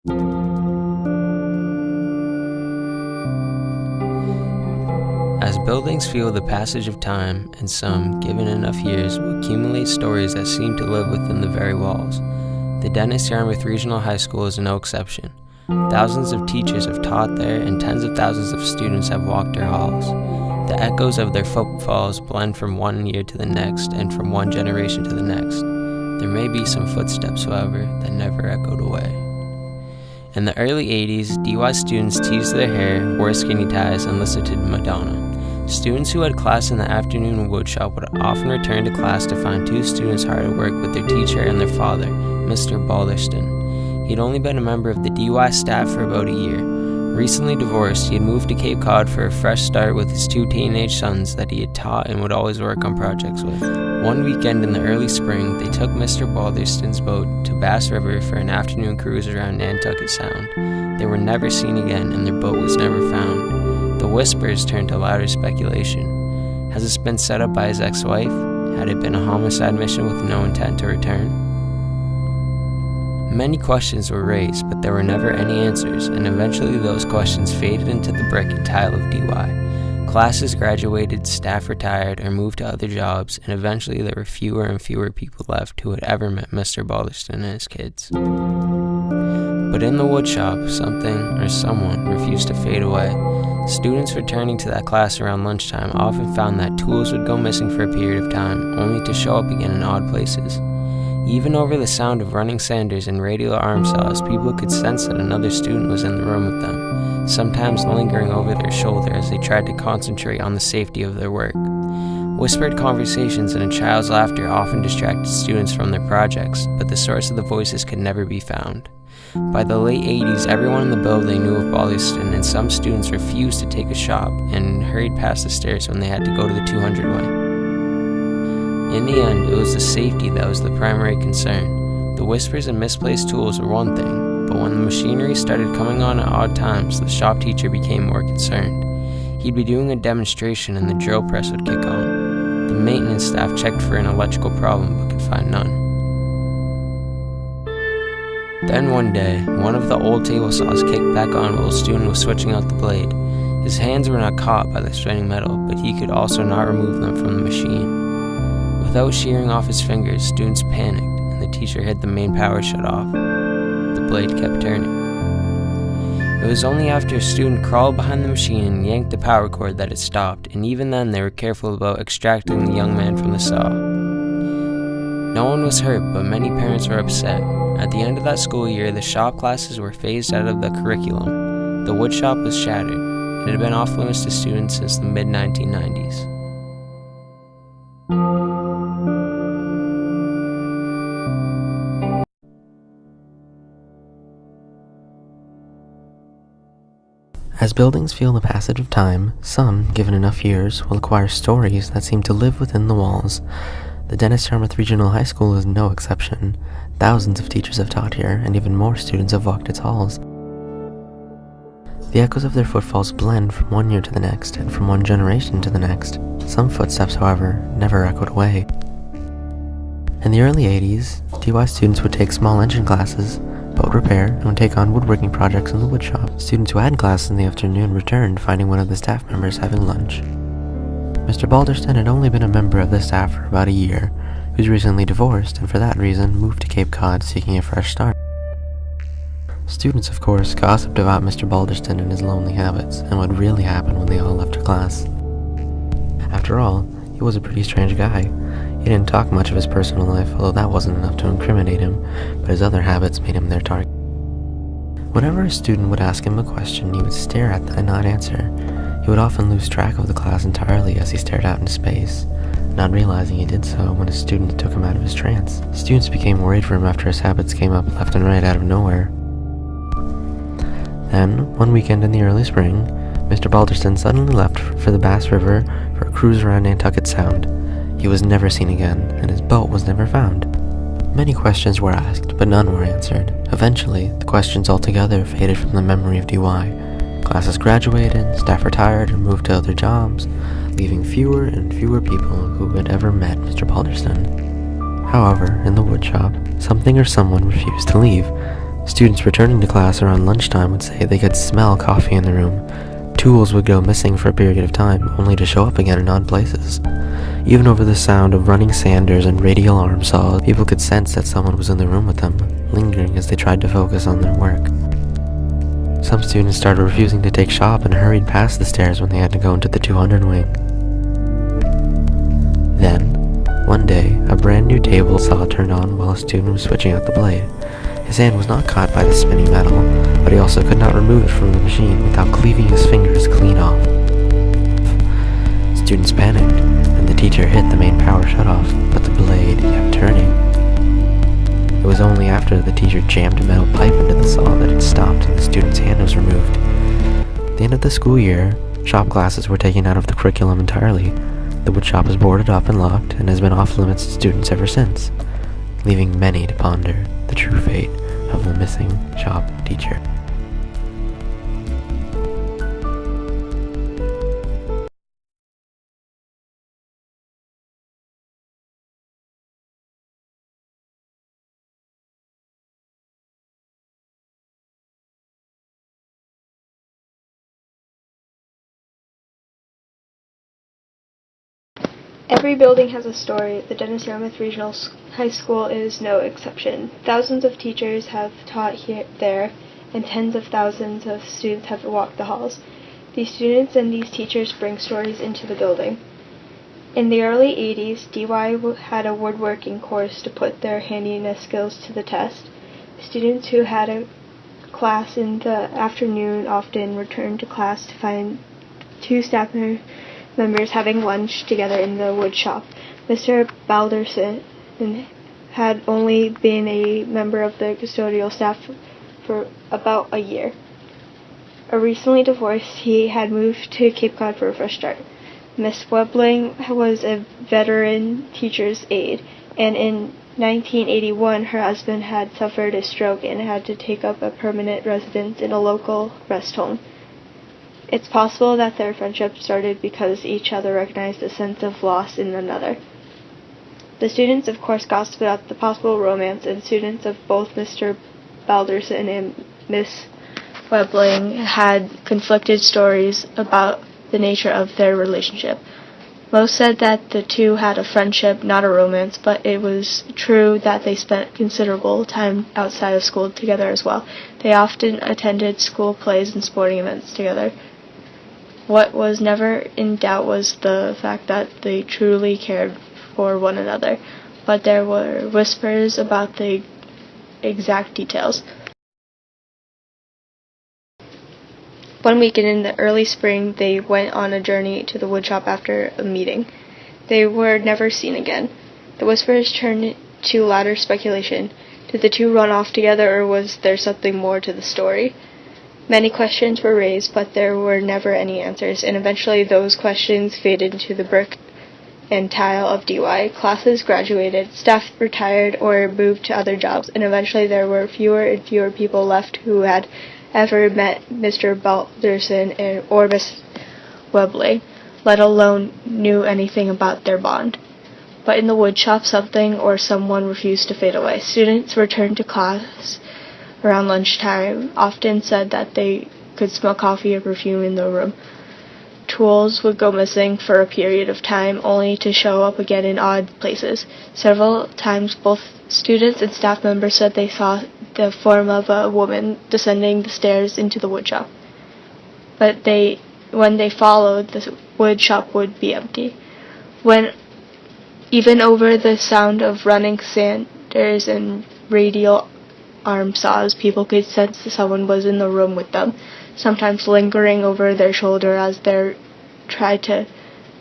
As buildings feel the passage of time, and some, given enough years, will accumulate stories that seem to live within the very walls, the Dennis Yarmouth Regional High School is no exception. Thousands of teachers have taught there, and tens of thousands of students have walked their halls. The echoes of their footfalls blend from one year to the next, and from one generation to the next. There may be some footsteps, however, that never echoed away. In the early 80s, DY students teased their hair, wore skinny ties, and listened to Madonna. Students who had class in the afternoon in Woodshop would often return to class to find two students hard at work with their teacher and their father, Mr. Balderston. He'd only been a member of the DY staff for about a year. Recently divorced, he had moved to Cape Cod for a fresh start with his two teenage sons that he had taught and would always work on projects with. One weekend in the early spring, they took Mr. Balderston's boat to Bass River for an afternoon cruise around Nantucket Sound. They were never seen again, and their boat was never found. The whispers turned to louder speculation. Has this been set up by his ex-wife? Had it been a homicide mission with no intent to return? Many questions were raised, but there were never any answers, and eventually those questions faded into the brick and tile of DY. Classes graduated, staff retired, or moved to other jobs, and eventually there were fewer and fewer people left who had ever met Mr. Balderston and his kids. But in the woodshop, something or someone refused to fade away. Students returning to that class around lunchtime often found that tools would go missing for a period of time, only to show up again in odd places. Even over the sound of running sanders and radial arm saws, people could sense that another student was in the room with them, sometimes lingering over their shoulder as they tried to concentrate on the safety of their work. Whispered conversations and a child's laughter often distracted students from their projects, but the source of the voices could never be found. By the late 80s, everyone in the building knew of Balderston, and some students refused to take a shop and hurried past the stairs when they had to go to the 200 way. In the end, it was the safety that was the primary concern. The whispers and misplaced tools were one thing, but when the machinery started coming on at odd times, the shop teacher became more concerned. He'd be doing a demonstration and the drill press would kick on. The maintenance staff checked for an electrical problem but could find none. Then one day, one of the old table saws kicked back on while a student was switching out the blade. His hands were not caught by the spinning metal, but he could also not remove them from the machine. Without shearing off his fingers, students panicked, and the teacher had the main power shut off. The blade kept turning. It was only after a student crawled behind the machine and yanked the power cord that it stopped, and even then they were careful about extracting the young man from the saw. No one was hurt, but many parents were upset. At the end of that school year, the shop classes were phased out of the curriculum. The woodshop was shattered. It had been off limits to students since the mid-1990s. As buildings feel the passage of time, some, given enough years, will acquire stories that seem to live within the walls. The Dennis Yarmouth Regional High School is no exception. Thousands of teachers have taught here, and even more students have walked its halls. The echoes of their footfalls blend from one year to the next, and from one generation to the next. Some footsteps, however, never echoed away. In the early 80s, DY students would take small engine classes, boat repair, and would take on woodworking projects in the woodshop. Students who had class in the afternoon returned, finding one of the staff members having lunch. Mr. Balderston had only been a member of the staff for about a year. He was recently divorced, and for that reason moved to Cape Cod seeking a fresh start. Students, of course, gossiped about Mr. Balderston and his lonely habits, and what really happened when they all left class. After all, he was a pretty strange guy. He didn't talk much of his personal life, although that wasn't enough to incriminate him, but his other habits made him their target. Whenever a student would ask him a question, he would stare at them and not answer. He would often lose track of the class entirely as he stared out into space, not realizing he did so when his students took him out of his trance. Students became worried for him after his habits came up left and right out of nowhere. Then, one weekend in the early spring, Mr. Balderston suddenly left for the Bass River for a cruise around Nantucket Sound. He was never seen again, and his boat was never found. Many questions were asked, but none were answered. Eventually, the questions altogether faded from the memory of DY. Classes graduated, staff retired and moved to other jobs, leaving fewer and fewer people who had ever met Mr. Balderston. However, in the woodshop, something or someone refused to leave. Students returning to class around lunchtime would say they could smell coffee in the room. Tools would go missing for a period of time, only to show up again in odd places. Even over the sound of running sanders and radial arm saws, people could sense that someone was in the room with them, lingering as they tried to focus on their work. Some students started refusing to take shop and hurried past the stairs when they had to go into the 200 wing. Then, one day, a brand new table saw turned on while a student was switching out the blade. His hand was not caught by the spinning metal, but he also could not remove it from the machine without cleaving his fingers clean off. Students panicked, and the teacher hit the main power shutoff, but the blade kept turning. It was only after the teacher jammed a metal pipe into the saw that it stopped and the student's hand was removed. At the end of the school year, shop classes were taken out of the curriculum entirely. The woodshop is boarded up and locked and has been off limits to students ever since, leaving many to ponder the true fate of the missing shop teacher. Every building has a story. The Dennis Yarmouth Regional High School is no exception. Thousands of teachers have taught there, and tens of thousands of students have walked the halls. These students and these teachers bring stories into the building. In the early 80s, DY had a woodworking course to put their handiness skills to the test. Students who had a class in the afternoon often returned to class to find two staff members having lunch together in the woodshop. Mr. Balderson had only been a member of the custodial staff for about a year. Recently divorced, he had moved to Cape Cod for a fresh start. Miss Webling was a veteran teacher's aide, and in 1981 her husband had suffered a stroke and had to take up a permanent residence in a local rest home. It's possible that their friendship started because each other recognized a sense of loss in another. The students, of course, gossiped about the possible romance, and students of both Mr. Balderson and Miss Webling had conflicted stories about the nature of their relationship. Most said that the two had a friendship, not a romance, but it was true that they spent considerable time outside of school together as well. They often attended school plays and sporting events together. What was never in doubt was the fact that they truly cared for one another, but there were whispers about the exact details. One weekend in the early spring, they went on a journey to the woodshop after a meeting. They were never seen again. The whispers turned to louder speculation. Did the two run off together, or was there something more to the story? Many questions were raised, but there were never any answers, and eventually those questions faded into the brick and tile of DY. Classes graduated, staff retired or moved to other jobs, and eventually there were fewer and fewer people left who had ever met Mr. Balderson or Miss Webling, let alone knew anything about their bond. But in the woodshop, something or someone refused to fade away. Students returned to class around lunchtime, often said that they could smell coffee or perfume in the room. Tools would go missing for a period of time, only to show up again in odd places. Several times both students and staff members said they saw the form of a woman descending the stairs into the woodshop. But when they followed, the woodshop would be empty. Even over the sound of running sanders and radial arm saws, people could sense that someone was in the room with them, sometimes lingering over their shoulder as they tried to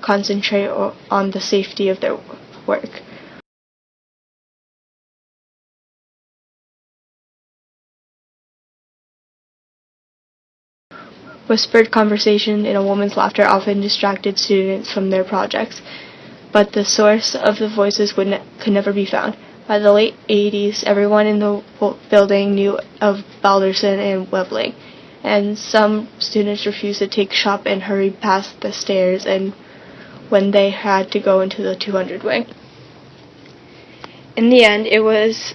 concentrate on the safety of their work. Whispered conversation and a woman's laughter often distracted students from their projects, but the source of the voices could never be found. By the late 80s, everyone in the building knew of Balderson and Webling, and some students refused to take shop and hurried past the stairs and when they had to go into the 200 wing. In the end, it was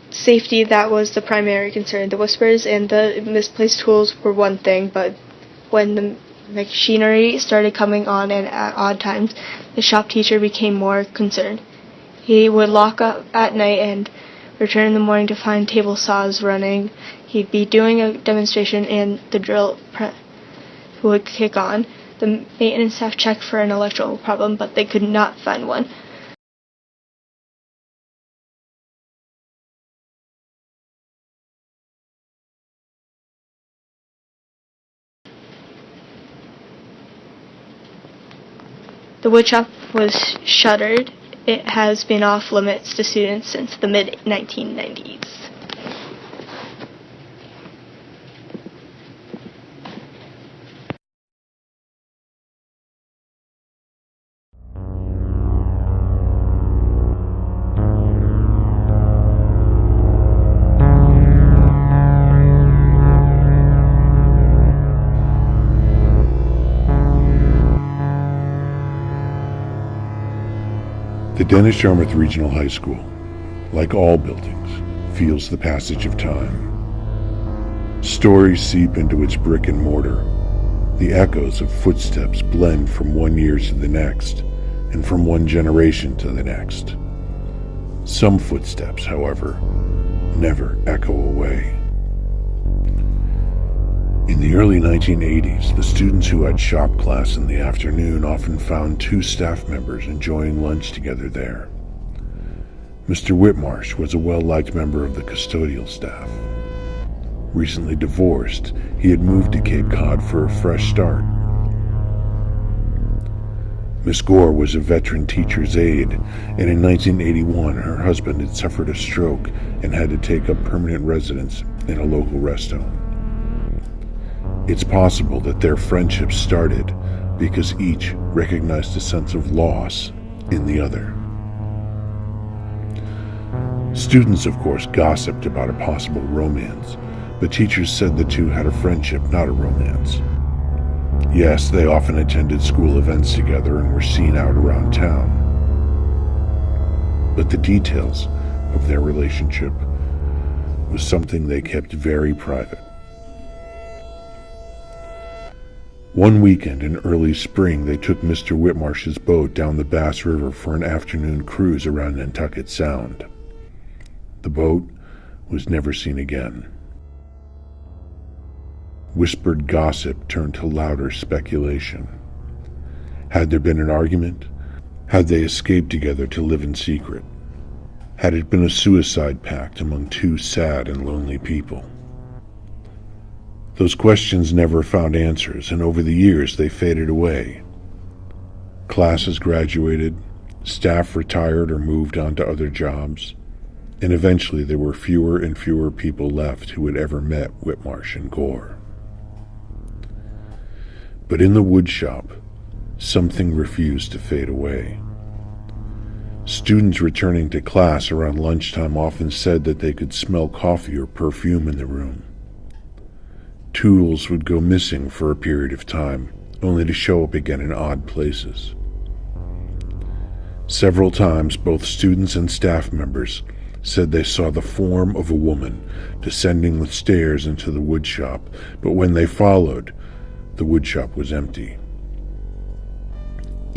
safety, that was the primary concern. The whispers and the misplaced tools were one thing, but when the machinery started coming on and at odd times, the shop teacher became more concerned. He would lock up at night and return in the morning to find table saws running. He'd be doing a demonstration and the drill press would kick on. The maintenance staff checked for an electrical problem, but they could not find one. The woodshop was shuttered. It has been off limits to students since the mid-1990s. The Dennis Yarmouth Regional High School, like all buildings, feels the passage of time. Stories seep into its brick and mortar. The echoes of footsteps blend from one year to the next, and from one generation to the next. Some footsteps, however, never echo away. In the early 1980s, the students who had shop class in the afternoon often found two staff members enjoying lunch together there. Mr. Whitmarsh was a well-liked member of the custodial staff. Recently divorced, he had moved to Cape Cod for a fresh start. Miss Gore was a veteran teacher's aide, and in 1981 her husband had suffered a stroke and had to take up permanent residence in a local rest home. It's possible that their friendship started because each recognized a sense of loss in the other. Students, of course, gossiped about a possible romance, but teachers said the two had a friendship, not a romance. Yes, they often attended school events together and were seen out around town. But the details of their relationship was something they kept very private. One weekend in early spring, they took Mr. Whitmarsh's boat down the Bass River for an afternoon cruise around Nantucket Sound. The boat was never seen again. Whispered gossip turned to louder speculation. Had there been an argument? Had they escaped together to live in secret? Had it been a suicide pact among two sad and lonely people? Those questions never found answers, and over the years they faded away. Classes graduated, staff retired or moved on to other jobs, and eventually there were fewer and fewer people left who had ever met Whitmarsh and Gore. But in the woodshop, something refused to fade away. Students returning to class around lunchtime often said that they could smell coffee or perfume in the room. Tools would go missing for a period of time, only to show up again in odd places. Several times, both students and staff members said they saw the form of a woman descending the stairs into the woodshop, but when they followed, the woodshop was empty.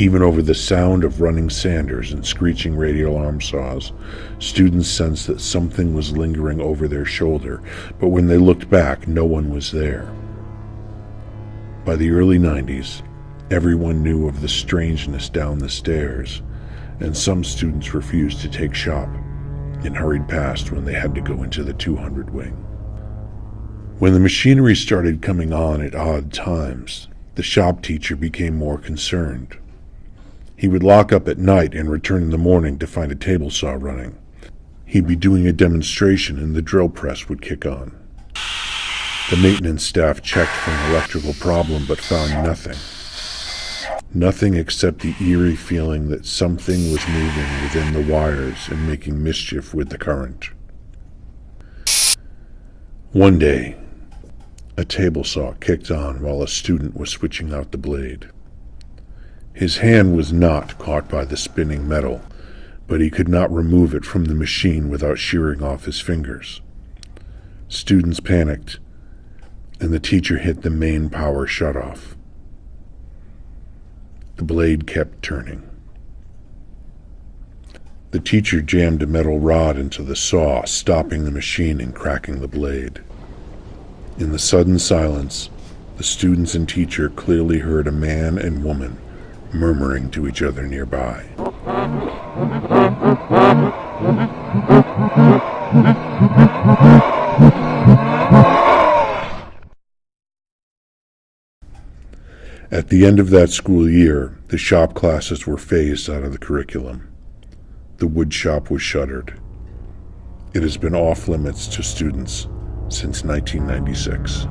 Even over the sound of running sanders and screeching radial arm saws, students sensed that something was lingering over their shoulder, but when they looked back, no one was there. By the early 90s, everyone knew of the strangeness down the stairs, and some students refused to take shop and hurried past when they had to go into the 200 wing. When the machinery started coming on at odd times, the shop teacher became more concerned. He would lock up at night and return in the morning to find a table saw running. He'd be doing a demonstration and the drill press would kick on. The maintenance staff checked for an electrical problem but found nothing. Nothing except the eerie feeling that something was moving within the wires and making mischief with the current. One day, a table saw kicked on while a student was switching out the blade. His hand was not caught by the spinning metal, but he could not remove it from the machine without shearing off his fingers. Students panicked, and the teacher hit the main power shutoff. The blade kept turning. The teacher jammed a metal rod into the saw, stopping the machine and cracking the blade. In the sudden silence, the students and teacher clearly heard a man and woman murmuring to each other nearby. At the end of that school year, the shop classes were phased out of the curriculum. The woodshop was shuttered. It has been off limits to students since 1996.